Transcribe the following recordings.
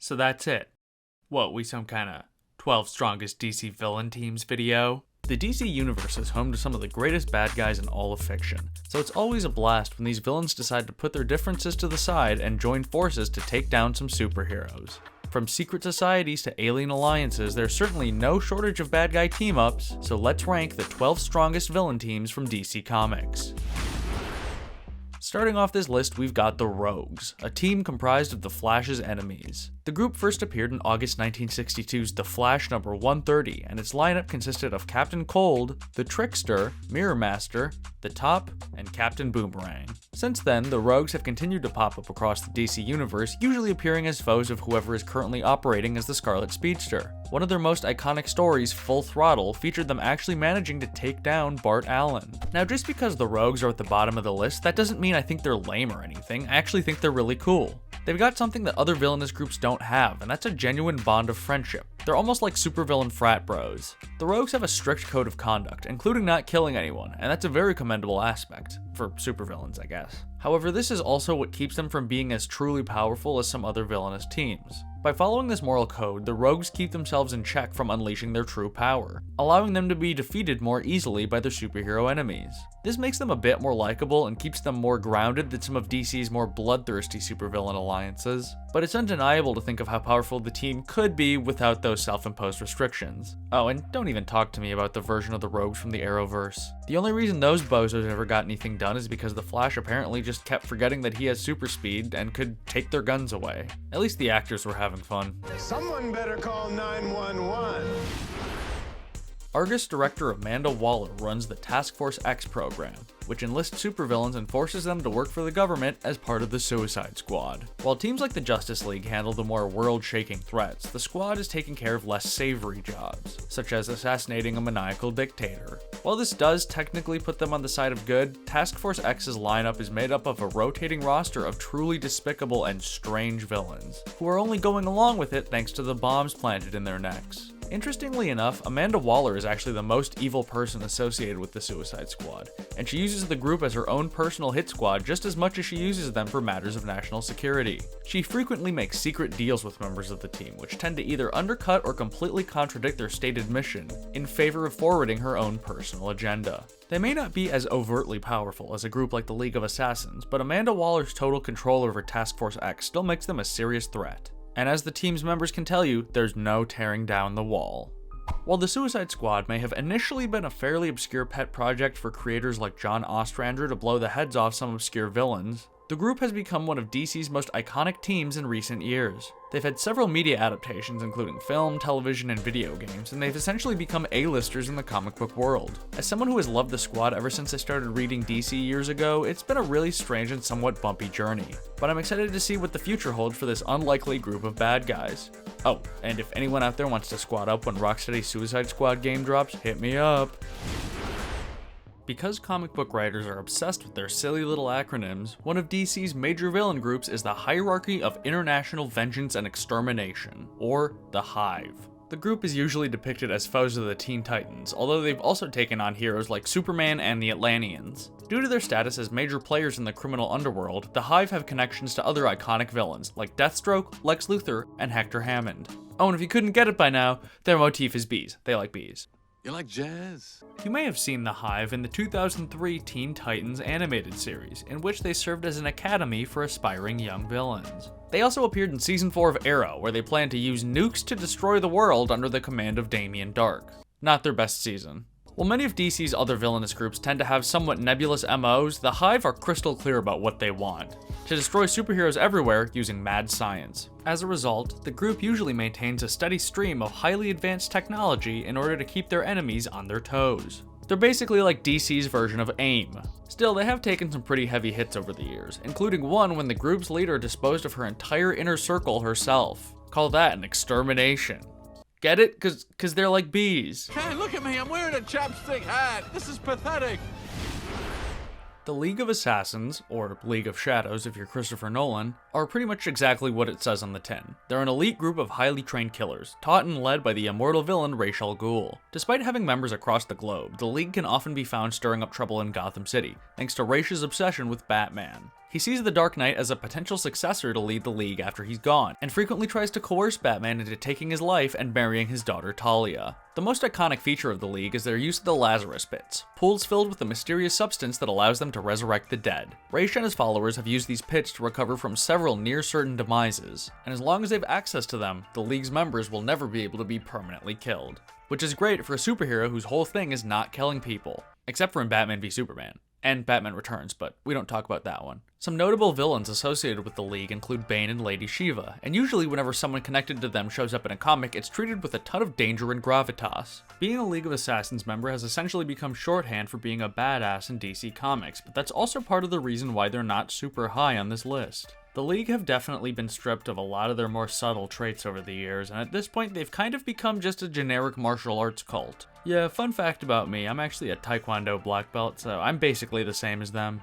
So that's it. What, we some kinda 12 strongest DC villain teams video? The DC universe is home to some of the greatest bad guys in all of fiction, so it's always a blast when these villains decide to put their differences to the side and join forces to take down some superheroes. From secret societies to alien alliances, there's certainly no shortage of bad guy team-ups, so let's rank the 12 strongest villain teams from DC Comics. Starting off this list, we've got the Rogues, a team comprised of the Flash's enemies. The group first appeared in August 1962's The Flash number 130, and its lineup consisted of Captain Cold, the Trickster, Mirror Master, the Top, and Captain Boomerang. Since then, the Rogues have continued to pop up across the DC universe, usually appearing as foes of whoever is currently operating as the Scarlet Speedster. One of their most iconic stories, Full Throttle, featured them actually managing to take down Bart Allen. Now, just because the Rogues are at the bottom of the list, that doesn't mean I think they're lame or anything. I actually think they're really cool. They've got something that other villainous groups don't have, and that's a genuine bond of friendship. They're almost like supervillain frat bros. The Rogues have a strict code of conduct, including not killing anyone, and that's a very commendable aspect. For supervillains, I guess. However, this is also what keeps them from being as truly powerful as some other villainous teams. By following this moral code, the Rogues keep themselves in check from unleashing their true power, allowing them to be defeated more easily by their superhero enemies. This makes them a bit more likable and keeps them more grounded than some of DC's more bloodthirsty supervillain alliances, but it's undeniable to think of how powerful the team could be without those self-imposed restrictions. Oh, and don't even talk to me about the version of the Rogues from the Arrowverse. The only reason those bozos ever got anything done is because the Flash apparently just kept forgetting that he has super speed and could take their guns away. At least the actors were having fun. Someone better call 911. Argus director Amanda Waller runs the Task Force X program, which enlists supervillains and forces them to work for the government as part of the Suicide Squad. While teams like the Justice League handle the more world-shaking threats, the Squad is taking care of less savory jobs, such as assassinating a maniacal dictator. While this does technically put them on the side of good, Task Force X's lineup is made up of a rotating roster of truly despicable and strange villains, who are only going along with it thanks to the bombs planted in their necks. Interestingly enough, Amanda Waller is actually the most evil person associated with the Suicide Squad, and she uses the group as her own personal hit squad just as much as she uses them for matters of national security. She frequently makes secret deals with members of the team, which tend to either undercut or completely contradict their stated mission, in favor of forwarding her own personal agenda. They may not be as overtly powerful as a group like the League of Assassins, but Amanda Waller's total control over Task Force X still makes them a serious threat. And as the team's members can tell you, there's no tearing down the wall. While the Suicide Squad may have initially been a fairly obscure pet project for creators like John Ostrander to blow the heads off some obscure villains, the group has become one of DC's most iconic teams in recent years. They've had several media adaptations including film, television, and video games, and they've essentially become A-listers in the comic book world. As someone who has loved the Squad ever since I started reading DC years ago, it's been a really strange and somewhat bumpy journey, but I'm excited to see what the future holds for this unlikely group of bad guys. Oh, and if anyone out there wants to squad up when Rocksteady's Suicide Squad game drops, hit me up. Because comic book writers are obsessed with their silly little acronyms, one of DC's major villain groups is the Hierarchy of International Vengeance and Extermination, or the H.I.V.E. The group is usually depicted as foes of the Teen Titans, although they've also taken on heroes like Superman and the Atlanteans. Due to their status as major players in the criminal underworld, the H.I.V.E. have connections to other iconic villains like Deathstroke, Lex Luthor, and Hector Hammond. Oh, and if you couldn't get it by now, their motif is bees. They like bees. You like jazz? You may have seen the H.I.V.E. in the 2003 Teen Titans animated series, in which they served as an academy for aspiring young villains. They also appeared in Season 4 of Arrow, where they plan to use nukes to destroy the world under the command of Damien Dark. Not their best season. While many of DC's other villainous groups tend to have somewhat nebulous MOs, the H.I.V.E. are crystal clear about what they want: to destroy superheroes everywhere using mad science. As a result, the group usually maintains a steady stream of highly advanced technology in order to keep their enemies on their toes. They're basically like DC's version of AIM. Still, they have taken some pretty heavy hits over the years, including one when the group's leader disposed of her entire inner circle herself. Call that an extermination. Get it? Cause they're like bees. Hey, look at me, I'm wearing a chapstick hat. This is pathetic. The League of Assassins, or League of Shadows if you're Christopher Nolan, are pretty much exactly what it says on the tin. They're an elite group of highly trained killers, taught and led by the immortal villain Ra's al Ghul. Despite having members across the globe, the League can often be found stirring up trouble in Gotham City, thanks to Ra's obsession with Batman. He sees the Dark Knight as a potential successor to lead the League after he's gone, and frequently tries to coerce Batman into taking his life and marrying his daughter Talia. The most iconic feature of the League is their use of the Lazarus Pits, pools filled with a mysterious substance that allows them to resurrect the dead. Ra's and his followers have used these pits to recover from several near-certain demises, and as long as they have access to them, the League's members will never be able to be permanently killed. Which is great for a superhero whose whole thing is not killing people, except for in Batman v Superman. And Batman Returns, but we don't talk about that one. Some notable villains associated with the League include Bane and Lady Shiva, and usually whenever someone connected to them shows up in a comic, it's treated with a ton of danger and gravitas. Being a League of Assassins member has essentially become shorthand for being a badass in DC Comics, but that's also part of the reason why they're not super high on this list. The League have definitely been stripped of a lot of their more subtle traits over the years, and at this point they've kind of become just a generic martial arts cult. Yeah, fun fact about me, I'm actually a Taekwondo black belt, so I'm basically the same as them.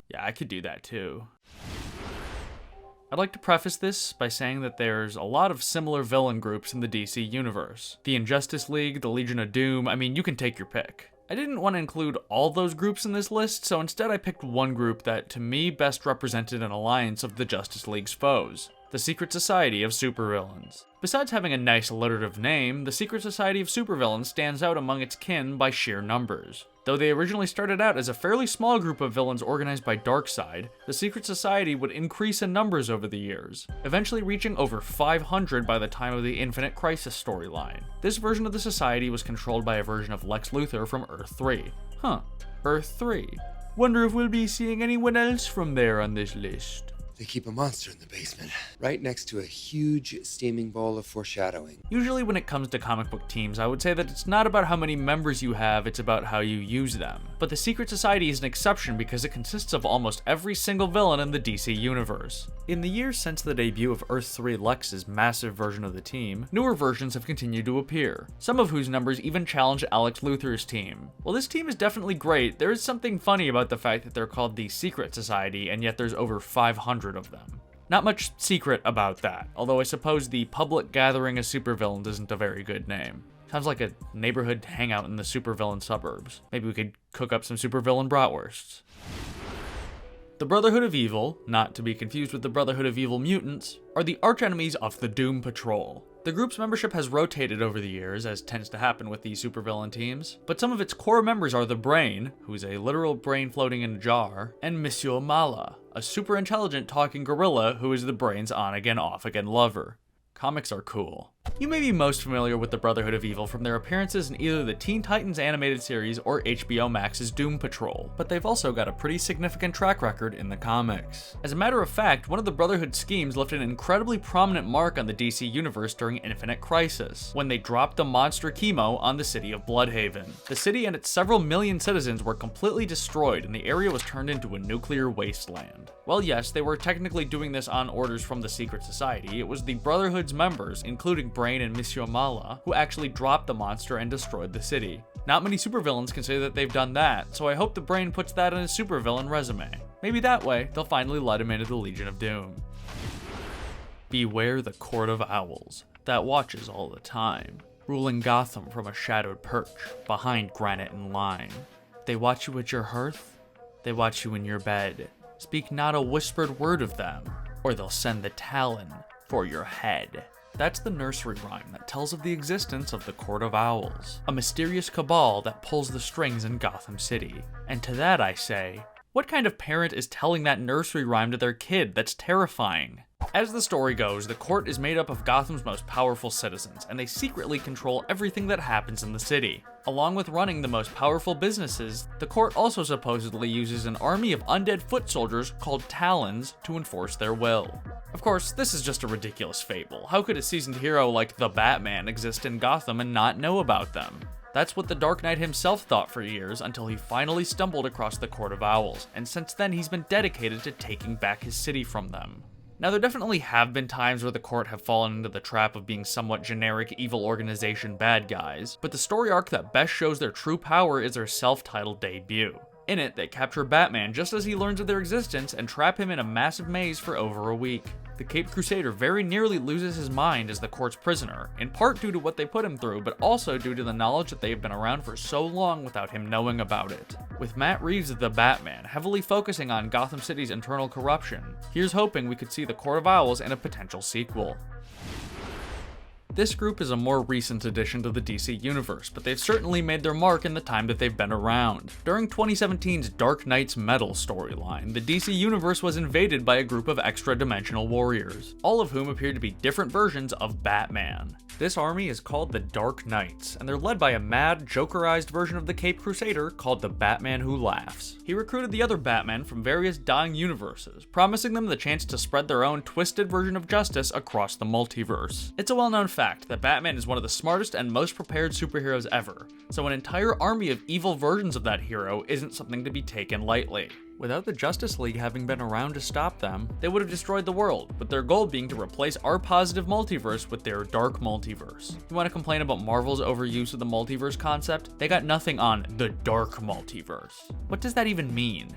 Yeah, I could do that too. I'd like to preface this by saying that there's a lot of similar villain groups in the DC universe. The Injustice League, the Legion of Doom, I mean, you can take your pick. I didn't want to include all those groups in this list, so instead I picked one group that, to me, best represented an alliance of the Justice League's foes, the Secret Society of Supervillains. Besides having a nice alliterative name, the Secret Society of Supervillains stands out among its kin by sheer numbers. Though they originally started out as a fairly small group of villains organized by Darkseid, the Secret Society would increase in numbers over the years, eventually reaching over 500 by the time of the Infinite Crisis storyline. This version of the Society was controlled by a version of Lex Luthor from Earth 3. Earth 3. Wonder if we'll be seeing anyone else from there on this list. They keep a monster in the basement, right next to a huge steaming bowl of foreshadowing. Usually when it comes to comic book teams, I would say that it's not about how many members you have, it's about how you use them. But the Secret Society is an exception because it consists of almost every single villain in the DC universe. In the years since the debut of Earth 3 Lex's massive version of the team, newer versions have continued to appear, some of whose numbers even challenge Alex Luthor's team. While this team is definitely great, there is something funny about the fact that they're called the Secret Society, and yet there's over 500 of them. Not much secret about that, although I suppose the Public Gathering of Supervillains isn't a very good name. Sounds like a neighborhood hangout in the supervillain suburbs. Maybe we could cook up some supervillain bratwursts. The Brotherhood of Evil, not to be confused with the Brotherhood of Evil Mutants, are the archenemies of the Doom Patrol. The group's membership has rotated over the years, as tends to happen with these supervillain teams, but some of its core members are the Brain, who's a literal brain floating in a jar, and Monsieur Mala, a super intelligent talking gorilla who is the Brain's on-again, off-again lover. Comics are cool. You may be most familiar with the Brotherhood of Evil from their appearances in either the Teen Titans animated series or HBO Max's Doom Patrol, but they've also got a pretty significant track record in the comics. As a matter of fact, one of the Brotherhood schemes left an incredibly prominent mark on the DC universe during Infinite Crisis, when they dropped the monster chemo on the city of Bloodhaven. The city and its several million citizens were completely destroyed, and the area was turned into a nuclear wasteland. Well, yes, they were technically doing this on orders from the Secret Society. It was the Brotherhood's members, including Brain and Monsieur Mala, who actually dropped the monster and destroyed the city. Not many supervillains can say that they've done that, so I hope the Brain puts that in his supervillain resume. Maybe that way, they'll finally let him into the Legion of Doom. Beware the Court of Owls, that watches all the time, ruling Gotham from a shadowed perch, behind granite and lime. They watch you at your hearth, they watch you in your bed. Speak not a whispered word of them, or they'll send the Talon for your head. That's the nursery rhyme that tells of the existence of the Court of Owls, a mysterious cabal that pulls the strings in Gotham City. And to that I say, what kind of parent is telling that nursery rhyme to their kid? That's terrifying. As the story goes, the court is made up of Gotham's most powerful citizens, and they secretly control everything that happens in the city. Along with running the most powerful businesses, the court also supposedly uses an army of undead foot soldiers called Talons to enforce their will. Of course, this is just a ridiculous fable. How could a seasoned hero like the Batman exist in Gotham and not know about them? That's what the Dark Knight himself thought for years until he finally stumbled across the Court of Owls, and since then he's been dedicated to taking back his city from them. Now, there definitely have been times where the court have fallen into the trap of being somewhat generic evil organization bad guys, but the story arc that best shows their true power is their self-titled debut. In it, they capture Batman just as he learns of their existence and trap him in a massive maze for over a week. The Caped Crusader very nearly loses his mind as the court's prisoner, in part due to what they put him through, but also due to the knowledge that they have been around for so long without him knowing about it. With Matt Reeves' The Batman heavily focusing on Gotham City's internal corruption, here's hoping we could see the Court of Owls in a potential sequel. This group is a more recent addition to the DC universe, but they've certainly made their mark in the time that they've been around. During 2017's Dark Knight's Metal storyline, the DC universe was invaded by a group of extra-dimensional warriors, all of whom appear to be different versions of Batman. This army is called the Dark Knights, and they're led by a mad, Jokerized version of the Caped Crusader called the Batman Who Laughs. He recruited the other Batmen from various dying universes, promising them the chance to spread their own twisted version of justice across the multiverse. It's a well-known fact that Batman is one of the smartest and most prepared superheroes ever, so an entire army of evil versions of that hero isn't something to be taken lightly. Without the Justice League having been around to stop them, they would have destroyed the world, with their goal being to replace our positive multiverse with their dark multiverse. You want to complain about Marvel's overuse of the multiverse concept? They got nothing on the dark multiverse. What does that even mean?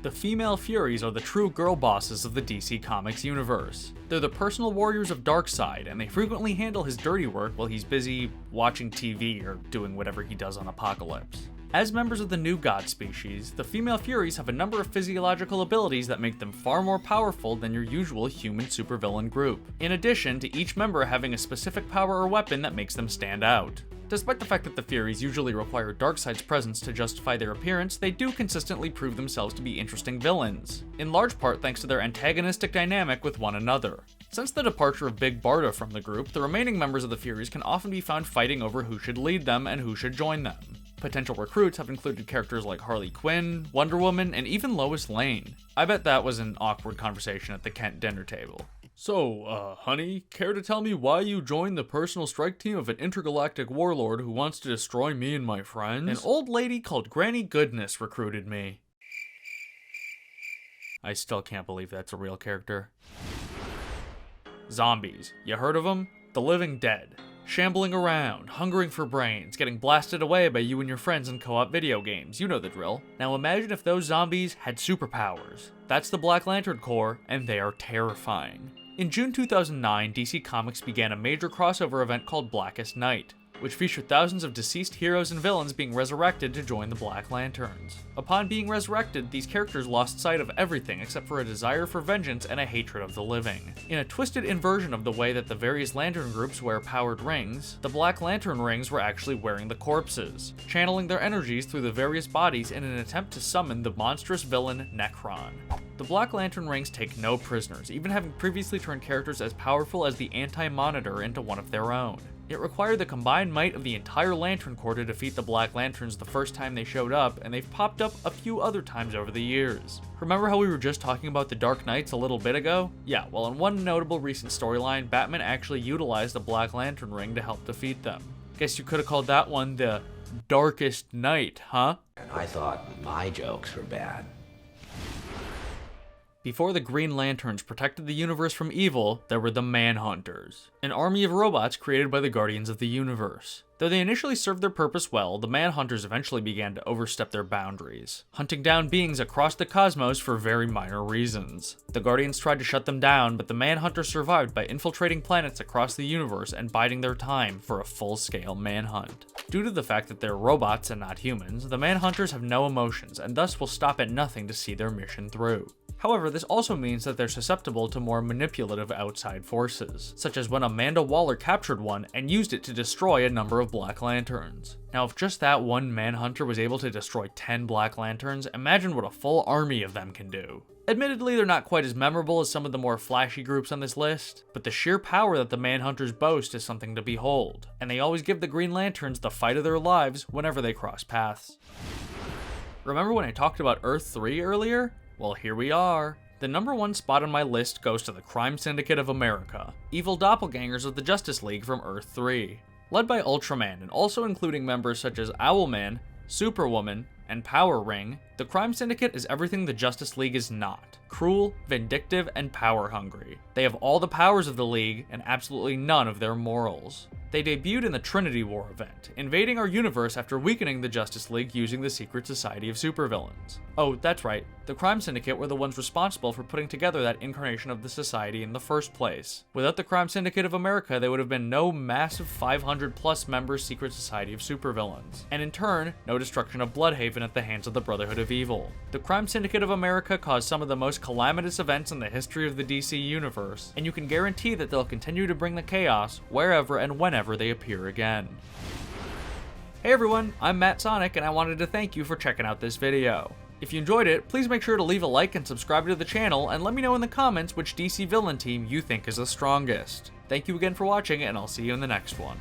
The female Furies are the true girl bosses of the DC Comics universe. They're the personal warriors of Darkseid, and they frequently handle his dirty work while he's busy watching TV or doing whatever he does on Apocalypse. As members of the new god species, the female Furies have a number of physiological abilities that make them far more powerful than your usual human supervillain group, in addition to each member having a specific power or weapon that makes them stand out. Despite the fact that the Furies usually require Darkseid's presence to justify their appearance, they do consistently prove themselves to be interesting villains, in large part thanks to their antagonistic dynamic with one another. Since the departure of Big Barda from the group, the remaining members of the Furies can often be found fighting over who should lead them and who should join them. Potential recruits have included characters like Harley Quinn, Wonder Woman, and even Lois Lane. I bet that was an awkward conversation at the Kent dinner table. So, honey, care to tell me why you joined the personal strike team of an intergalactic warlord who wants to destroy me and my friends? An old lady called Granny Goodness recruited me. I still can't believe that's a real character. Zombies. You heard of them? The living dead. Shambling around, hungering for brains, getting blasted away by you and your friends in co-op video games. You know the drill. Now imagine if those zombies had superpowers. That's the Black Lantern Corps, and they are terrifying. In June 2009, DC Comics began a major crossover event called Blackest Night, which featured thousands of deceased heroes and villains being resurrected to join the Black Lanterns. Upon being resurrected, these characters lost sight of everything except for a desire for vengeance and a hatred of the living. In a twisted inversion of the way that the various lantern groups wear powered rings, the Black Lantern rings were actually wearing the corpses, channeling their energies through the various bodies in an attempt to summon the monstrous villain Necron. The Black Lantern rings take no prisoners, even having previously turned characters as powerful as the Anti-Monitor into one of their own. It required the combined might of the entire Lantern Corps to defeat the Black Lanterns the first time they showed up, and they've popped up a few other times over the years. Remember how we were just talking about the Dark Knights a little bit ago? Yeah, well, in one notable recent storyline, Batman actually utilized the Black Lantern ring to help defeat them. Guess you could have called that one the Darkest Night, huh? I thought my jokes were bad. Before the Green Lanterns protected the universe from evil, there were the Manhunters, an army of robots created by the Guardians of the Universe. Though they initially served their purpose well, the Manhunters eventually began to overstep their boundaries, hunting down beings across the cosmos for very minor reasons. The Guardians tried to shut them down, but the Manhunters survived by infiltrating planets across the universe and biding their time for a full-scale manhunt. Due to the fact that they're robots and not humans, the Manhunters have no emotions and thus will stop at nothing to see their mission through. However, this also means that they're susceptible to more manipulative outside forces, such as when Amanda Waller captured one and used it to destroy a number of Black Lanterns. Now, if just that one Manhunter was able to destroy 10 Black Lanterns, imagine what a full army of them can do. Admittedly, they're not quite as memorable as some of the more flashy groups on this list, but the sheer power that the Manhunters boast is something to behold, and they always give the Green Lanterns the fight of their lives whenever they cross paths. Remember when I talked about Earth 3 earlier? Well, here we are. The number one spot on my list goes to the Crime Syndicate of America, evil doppelgangers of the Justice League from Earth 3. Led by Ultraman and also including members such as Owlman, Superwoman, and Power Ring, the Crime Syndicate is everything the Justice League is not. Cruel, vindictive, and power-hungry. They have all the powers of the League and absolutely none of their morals. They debuted in the Trinity War event, invading our universe after weakening the Justice League using the secret society of supervillains. Oh, that's right, the Crime Syndicate were the ones responsible for putting together that incarnation of the society in the first place. Without the Crime Syndicate of America, there would have been no massive 500+ member secret society of supervillains, and in turn, no destruction of Bloodhaven at the hands of the Brotherhood of Evil. The Crime Syndicate of America caused some of the most calamitous events in the history of the DC universe, and you can guarantee that they'll continue to bring the chaos wherever and whenever they appear again. Hey everyone, I'm Matt Sonnack, and I wanted to thank you for checking out this video. If you enjoyed it, please make sure to leave a like and subscribe to the channel, and let me know in the comments which DC villain team you think is the strongest. Thank you again for watching, and I'll see you in the next one.